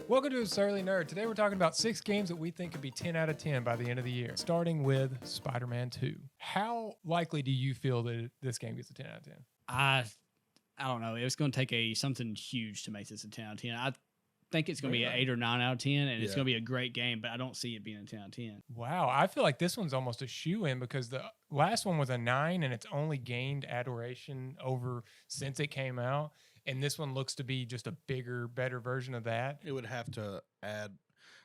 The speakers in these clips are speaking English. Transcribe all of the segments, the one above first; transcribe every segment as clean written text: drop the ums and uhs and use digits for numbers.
Welcome to Surly Nerd. Today we're talking about 6 games that we think could be 10 out of 10 by the end of the year, starting with Spider-Man 2. How likely do you feel that this game gets a 10 out of 10? I don't know. It's going to take something huge to make this a 10 out of 10. I think it's going to be an 8 or 9 out of 10, and it's going to be a great game, but I don't see it being a 10 out of 10. Wow, I feel like this one's almost a shoe-in because the last one was a 9, and it's only gained adoration over since it came out. And this one looks to be just a bigger, better version of that. It would have to add,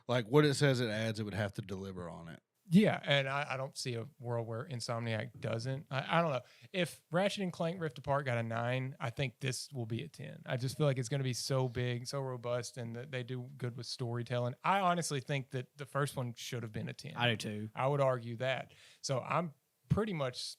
like what it says it adds, it would have to deliver on it. Yeah, and I don't see a world where Insomniac doesn't. I don't know. If Ratchet and Clank Rift Apart got a 9, I think this will be a 10. I just feel like it's going to be so big, so robust, and that they do good with storytelling. I honestly think that the first one should have been a 10. I do too. I would argue that. So I'm pretty much...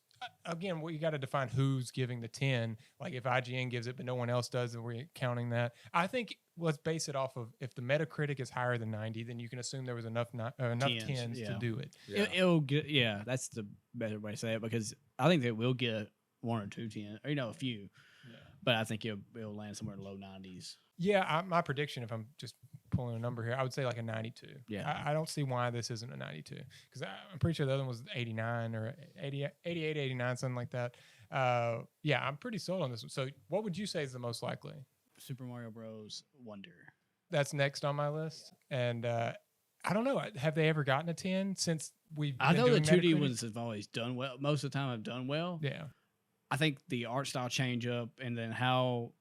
Again, we got to define who's giving the 10. Like if IGN gives it, but no one else does, and we're counting that. I think let's base it off of if the Metacritic is higher than 90, then you can assume there was enough 10s to do it. Yeah. It'll get, that's the better way to say it, because I think that we'll get 1 or 2 10, or a few. Yeah. But I think it'll land somewhere in the low 90s. Yeah, my prediction, if I'm just pulling a number here, I would say like a 92. Yeah, I don't see why this isn't a 92, because I'm pretty sure the other one was 89 or 88, 89, something like that. Yeah, I'm pretty sold on this one. So what would you say is the most likely? Super Mario Bros. Wonder. That's next on my list. And I don't know. Have they ever gotten a 10 since we've been I know the 2D Metacritic? ones have always done well. Most of the time have done well. Yeah. I think the art style change up and then how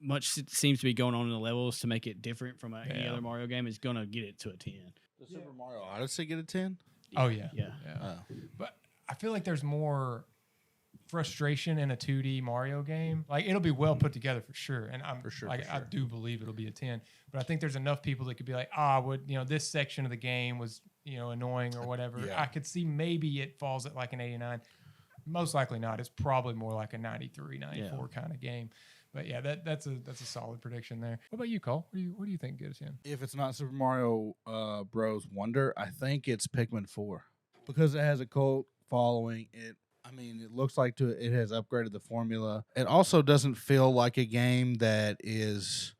much seems to be going on in the levels to make it different from any other Mario game is going to get it to a 10. Does Super Mario Odyssey get a 10? Oh, yeah. Yeah. Oh. But I feel like there's more frustration in a 2D Mario game. Like, it'll be well put together for sure. And I'm For sure. I do believe it'll be a 10. But I think there's enough people that could be like, this section of the game was, annoying or whatever. Yeah. I could see maybe it falls at like an 89. Most likely not. It's probably more like a 93, 94 kind of game. But yeah, that's a solid prediction there. What about you, Cole? What do you think gets in? If it's not Super Mario Bros. Wonder, I think it's Pikmin 4 because it has a cult following. It looks like it has upgraded the formula. It also doesn't feel like a game that is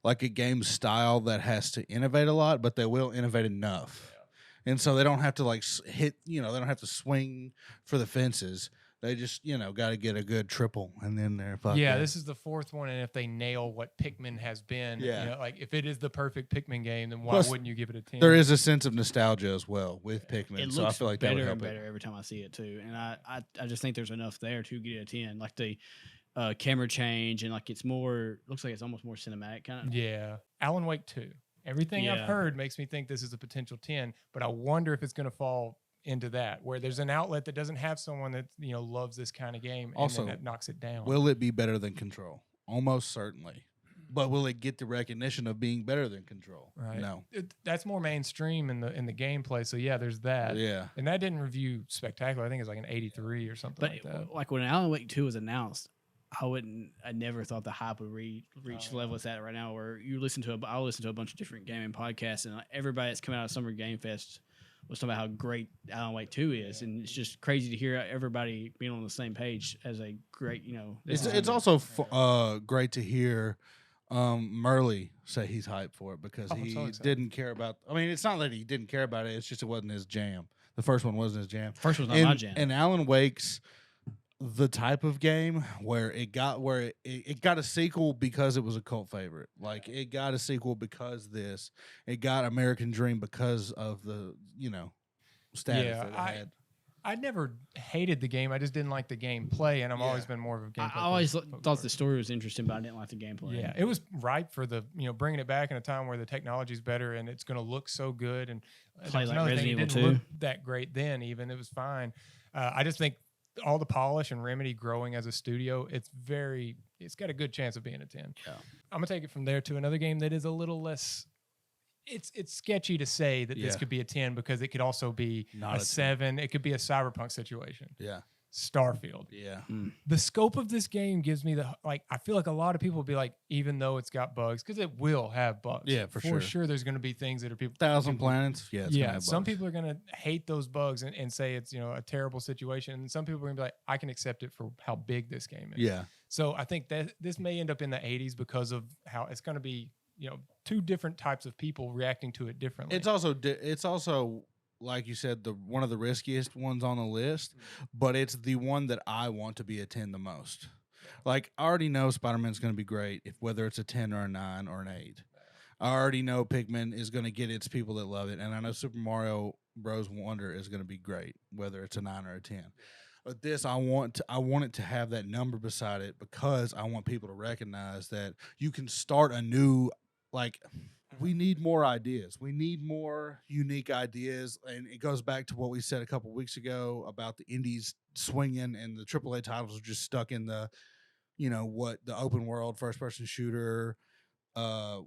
like a game style that has to innovate a lot, but they will innovate enough. Yeah. And so they don't have to hit, they don't have to swing for the fences. They just, got to get a good triple, and then they're fucked. Yeah, this is the 4th one, and if they nail what Pikmin has been, like if it is the perfect Pikmin game, then why wouldn't you give it a 10? There is a sense of nostalgia as well with Pikmin, it so I feel like that would better help and better every time I see it too. And I just think there's enough there to get a 10. Like the camera change, and like looks like it's almost more cinematic kind of. Yeah, Alan Wake 2. Everything I've heard makes me think this is a potential 10, but I wonder if it's going to fall into that, where there's an outlet that doesn't have someone that loves this kind of game, and also then that knocks it down. Will it be better than Control? Almost certainly, but will it get the recognition of being better than Control? Right. No, that's more mainstream in the gameplay. So yeah, there's that. Yeah, and that didn't review spectacular. I think it's like an 83 or something like that. Like when Alan Wake 2 was announced, I never thought the hype would reach the level it's at right now. Where I listen to a bunch of different gaming podcasts, and everybody that's coming out of Summer Game Fest was talking about how great Alan Wake 2 is, and it's just crazy to hear everybody being on the same page as a great, It's also great to hear Murley say he's hyped for it because he didn't care about. I mean, it's not that he didn't care about it; it's just it wasn't his jam. The first one wasn't his jam. First one's not my jam. And Alan Wake's the type of game where it got a sequel because it was a cult favorite. Like it got a sequel because it got American Dream because of the status that it had. I never hated the game. I just didn't like the gameplay, and I've always been more of a gameplay. I always thought the story was interesting, but I didn't like the gameplay. Yeah, it was ripe for the bringing it back in a time where the technology's better and it's going to look so good. And play like Resident Evil 2. Didn't look that great then. Even it was fine. I just think all the polish and Remedy growing as a studio, it's got a good chance of being a 10. Yeah. I'm gonna take it from there to another game that is a little less. It's sketchy to say that this could be a 10 because it could also be a 7. It could be a Cyberpunk situation. Yeah. Starfield. Yeah. The scope of this game gives me I feel like a lot of people will be like, even though it's got bugs, because it will have bugs. Yeah, for sure. For sure there's going to be things that are people. 1,000 planets. Yeah. It's gonna have some bugs. people are going to hate those bugs and say it's, a terrible situation. And some people are going to be like, I can accept it for how big this game is. Yeah. So I think that this may end up in the 80s because of how it's going to be, two different types of people reacting to it differently. It's also like you said, one of the riskiest ones on the list, but it's the one that I want to be a 10 the most. Like, I already know Spider-Man's going to be great, whether it's a 10 or a 9 or an 8. I already know Pikmin is going to get its people that love it, and I know Super Mario Bros. Wonder is going to be great, whether it's a 9 or a 10. But this, I want it to have that number beside it because I want people to recognize that you can start a new, like, we need more ideas. We need more unique ideas, and it goes back to what we said a couple weeks ago about the indies swinging and the AAA titles are just stuck in the, what the open world first-person shooter,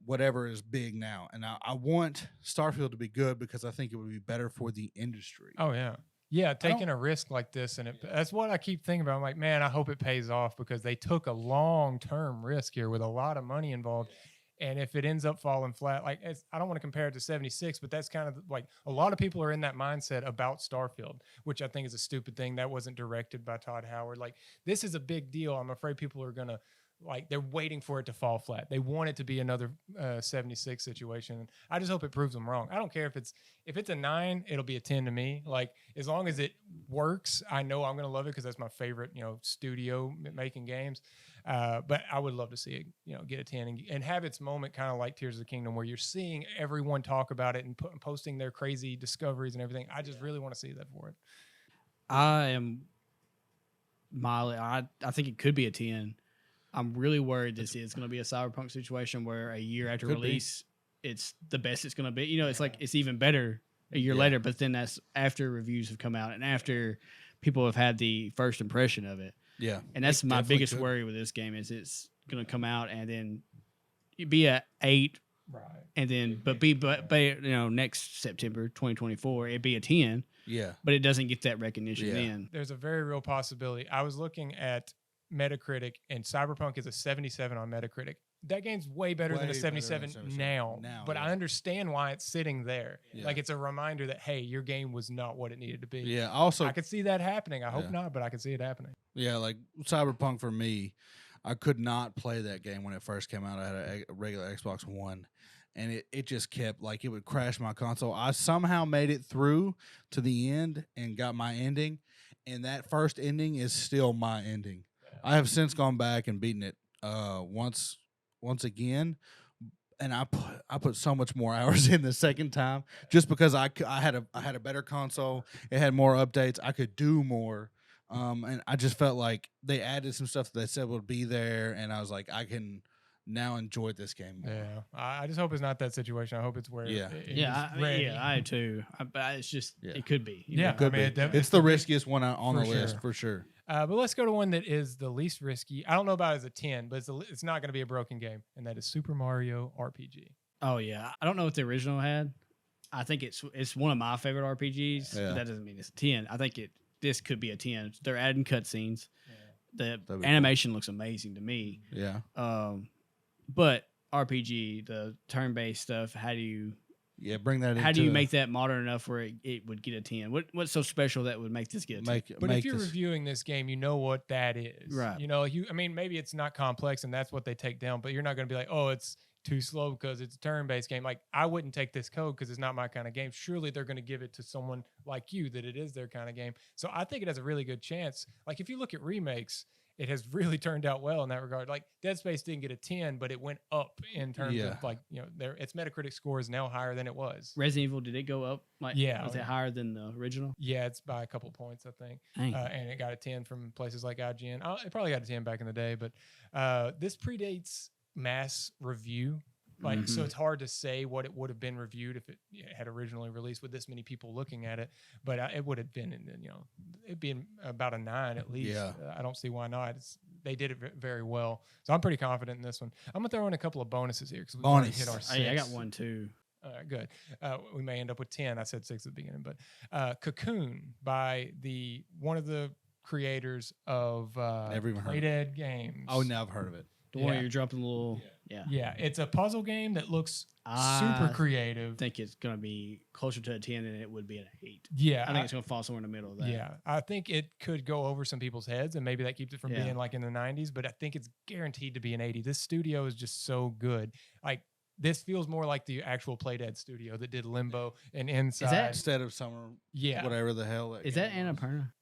whatever is big now. And I want Starfield to be good because I think it would be better for the industry. Oh, yeah. Yeah, taking a risk like this, and that's what I keep thinking about. I'm like, man, I hope it pays off because they took a long-term risk here with a lot of money involved. And if it ends up falling flat, like I don't want to compare it to 76, but that's kind of like a lot of people are in that mindset about Starfield, which I think is a stupid thing. That wasn't directed by Todd Howard. Like, this is a big deal. I'm afraid people are going to, like, they're waiting for it to fall flat. They want it to be another 76 situation. I just hope it proves them wrong. I don't care if it's a 9, it'll be a 10 to me. Like, as long as it works, I know I'm going to love it because that's my favorite, studio making games. But I would love to see it, get a 10 and have its moment, kind of like Tears of the Kingdom, where you're seeing everyone talk about it and posting their crazy discoveries and everything. I just really want to see that for it. I think it could be a 10. I'm really worried this is going to be a Cyberpunk situation where a year after release, it's the best it's going to be. It's like it's even better a year later, but then that's after reviews have come out and after people have had the first impression of it. Yeah. And that's my biggest worry with this game is it's going to come out and then be a 8. Right. And then, but next September 2024, it'd be a 10. Yeah. But it doesn't get that recognition then. There's a very real possibility. I was looking at Metacritic, and Cyberpunk is a 77 on Metacritic. That game's way better than a 77 now, but I understand why it's sitting there. Yeah. Like, it's a reminder that, hey, your game was not what it needed to be. Yeah, also, I could see that happening. I hope not, but I could see it happening. Yeah, like Cyberpunk for me, I could not play that game when it first came out. I had a regular Xbox One, and it just kept, like, it would crash my console. I somehow made it through to the end and got my ending, and that first ending is still my ending. I have since gone back and beaten it once again, and I put so much more hours in the second time just because I had a better console. It had more updates. I could do more, and I just felt like they added some stuff that they said would be there, and I was like, I can now enjoy this game more. Yeah, I just hope it's not that situation. I hope it's where I too. But it's just it could be. Could be. It's the riskiest one on the list for sure. But let's go to one that is the least risky. I don't know about it as a 10, but it's not going to be a broken game, and that is Super Mario RPG. Oh, yeah. I don't know what the original had. I think it's one of my favorite RPGs. But that doesn't mean it's a 10. I think this could be a 10. They're adding cutscenes. The animation looks amazing to me. Yeah. But RPG, the turn-based stuff, how do you bring that in? How do you make that modern enough where it would get a 10? What's so special that would make this get a 10? But if you're reviewing this game, you know what that is. Right. Maybe it's not complex and that's what they take down, but you're not going to be like, oh, it's too slow because it's a turn-based game. Like, I wouldn't take this code because it's not my kind of game. Surely they're going to give it to someone like you that it is their kind of game. So I think it has a really good chance. Like, if you look at remakes, it has really turned out well in that regard. Like, Dead Space didn't get a 10, but it went up in terms of, like, its Metacritic score is now higher than it was. Resident Evil, did it go up? Was it higher than the original? Yeah, it's by a couple points, I think. And it got a 10 from places like IGN. It probably got a 10 back in the day, but this predates mass review. Like, so it's hard to say what it would have been reviewed if it had originally released with this many people looking at it. But it would have been, it'd be about a 9 at least. Yeah. I don't see why not. They did it very well. So I'm pretty confident in this one. I'm going to throw in a couple of bonuses here because we've already hit our 6. I got one too. Good. We may end up with 10. I said 6 at the beginning. But Cocoon by one of the creators of Play Dead Games. Oh, now I've heard of it. The one where you're dropping a little... Yeah, it's a puzzle game that looks super creative. I think it's going to be closer to a 10 than it would be an 8. Yeah. I think it's going to fall somewhere in the middle of that. Yeah, I think it could go over some people's heads, and maybe that keeps it from being like in the 90s, but I think it's guaranteed to be an 80. This studio is just so good. Like, This feels more like the actual Playdead studio that did Limbo and Inside. that- Instead of Summer, Yeah. whatever the hell. Is that Annapurna?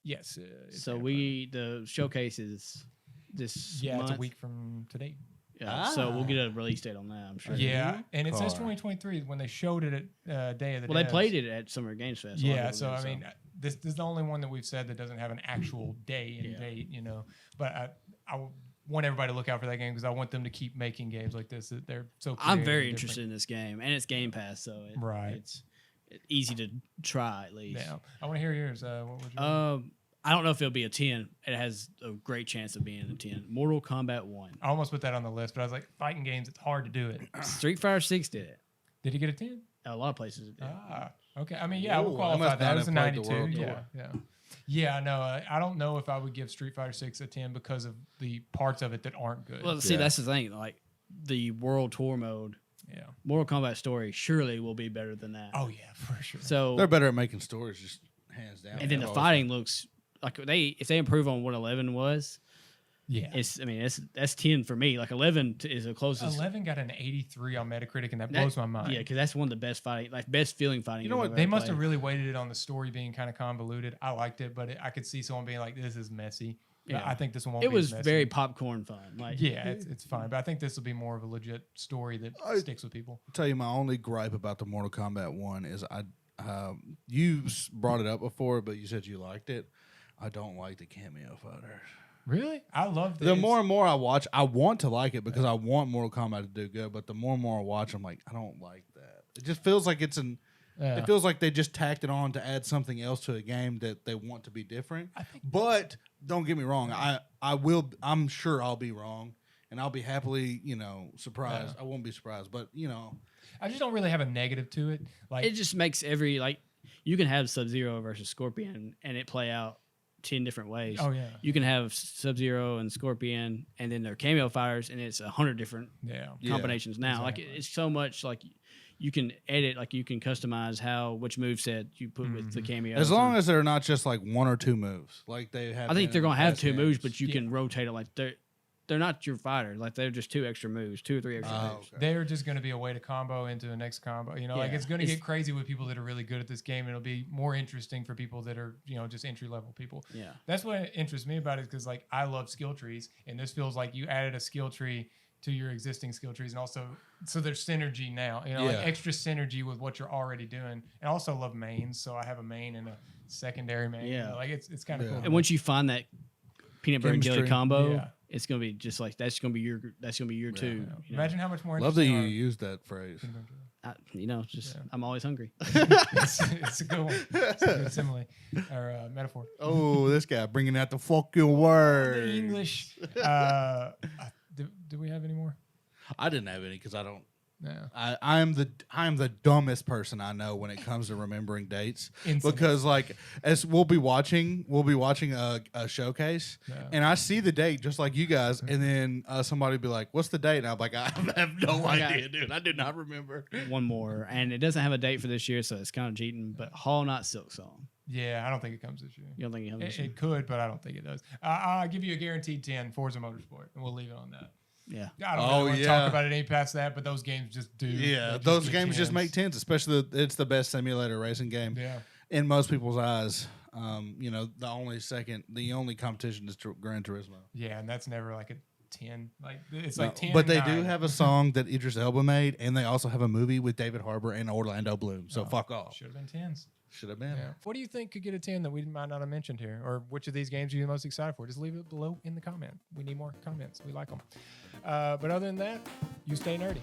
Yes. it's So Annapurna. the showcase is this Yeah, month. it's a week from today. Yeah, so we'll get a release date on that, I'm sure. Yeah, and it says car. 2023 when they showed it at Day of the Well, they Devs. played it at Summer Games Fest. A lot of Yeah, people so did, I mean, this is the only one that we've said that doesn't have an actual day and Yeah. date, But I want everybody to look out for that game because I want them to keep making games like this. That they're so. I'm creative very and interested different. in this game, and it's Game Pass, so Right. it's easy to try at least. Yeah, I want to hear yours. What would you? I don't know if it'll be a 10. It has a great chance of being a 10. Mortal Kombat 1. I almost put that on the list, but I was like, fighting games, it's hard to do it. Street Fighter 6 did it. Did he get a 10? A lot of places it did. Okay. I mean, yeah, I would Ooh, I qualify must that. not It was a have played the 92. World Yeah, Tour. yeah. Yeah, no, I don't know if I would give Street Fighter 6 a 10 because of the parts of it that aren't good. Well, see, Yeah. that's the thing. Like, the World Tour mode, yeah. Mortal Kombat story surely will be better than that. Oh, yeah, for sure. So, They're better at making stories, just hands down. and then the They've always fighting looks like if they improve on what 11 was, yeah. that's 10 for me. Like 11 is the closest. 11 got an 83 on Metacritic, and that blows my mind. Yeah, because that's one of the best fighting, like best feeling fighting. You know games what? I've They ever must have played. really weighted it on the story being kind of convoluted. I liked it, but I could see someone being like, "This is messy." Yeah. I think this one won't It be was as messy. very popcorn fun. Like, Yeah, it's fine, but I think this will be more of a legit story that sticks with people. I'll tell you, my only gripe about the Mortal Kombat 1 is you brought it up before, but you said you liked it. I don't like the cameo fighters. Really, I love The more and more I watch, I want to like it because I want Mortal Kombat to do good. But the more and more I watch, I'm like, I don't like that. It just feels like it's an. It feels like they just tacked it on to add something else to a game that they want to be different. But don't get me wrong, I'm sure I'll be wrong, and I'll be happily, surprised. Yeah. I won't be surprised, but I just don't really have a negative to it. Like it just makes you can have Sub-Zero versus Scorpion and it play out 10 different ways. oh yeah, You can have Sub-Zero and Scorpion, and then they're cameo fighters, and it's 100 different yeah. combinations now. exactly. Like it's so much. Like you can edit, like you can customize which moveset you put with the cameo. as long as they're not just like one or two moves, like they have. I think they're been in gonna have past 2 moves, games. but you can rotate it. Like they're not your fighter. Like they're just 2 extra moves, 2 or 3 extra moves. Okay. They're just going to be a way to combo into the next combo. Like Yeah. it's going to get crazy with people that are really good at this game. It'll be more interesting for people that are, just entry level people. Yeah. That's what interests me about it because, like, I love skill trees, and this feels like you added a skill tree to your existing skill trees, and also so there's synergy now. Like extra synergy with what you're already doing. And I also love mains, so I have a main and a secondary main. Yeah. Like it's kind of Yeah. cool. And once you find that peanut butter and jelly Chemistry. combo, Yeah. it's gonna be just like that's gonna be your 2. you know? Imagine how much more. Love that you interesting used that phrase. Just Yeah. I'm always hungry. it's a good one. It's a good simile or metaphor. Oh, this guy bringing out the fucking The word. English. Do we have any more? I didn't have any because I don't. No. I am the dumbest person I know when it comes to remembering dates. Instantly. Because as we'll be watching a showcase, Yeah. and I see the date just like you guys, and then somebody will be like, "What's the date?" And I'm like, "I have no idea, dude. I do not remember." One more, and it doesn't have a date for this year, so it's kind of cheating. But Hall Not Silk Song. Yeah, I don't think it comes this year. You don't think it comes this year? It could, but I don't think it does. I'll give you a guaranteed 10 Forza Motorsport, and we'll leave it on that. Yeah. I don't really want to talk about it any past that, but those games just do. Yeah, They those get games just 10s. make tens, especially it's the best simulator racing game Yeah. in most people's eyes. The only competition is Gran Turismo. Yeah, and that's never like a 10. Like it's No, like 10. but they 9. do have a song that Idris Elba made, and they also have a movie with David Harbour and Orlando Bloom. So fuck off. Should have been 10s. Should have been. Yeah. What do you think could get a 10 that we might not have mentioned here? Or which of these games are you most excited for? Just leave it below in the comment. We need more comments. We like them. But other than that, you stay nerdy.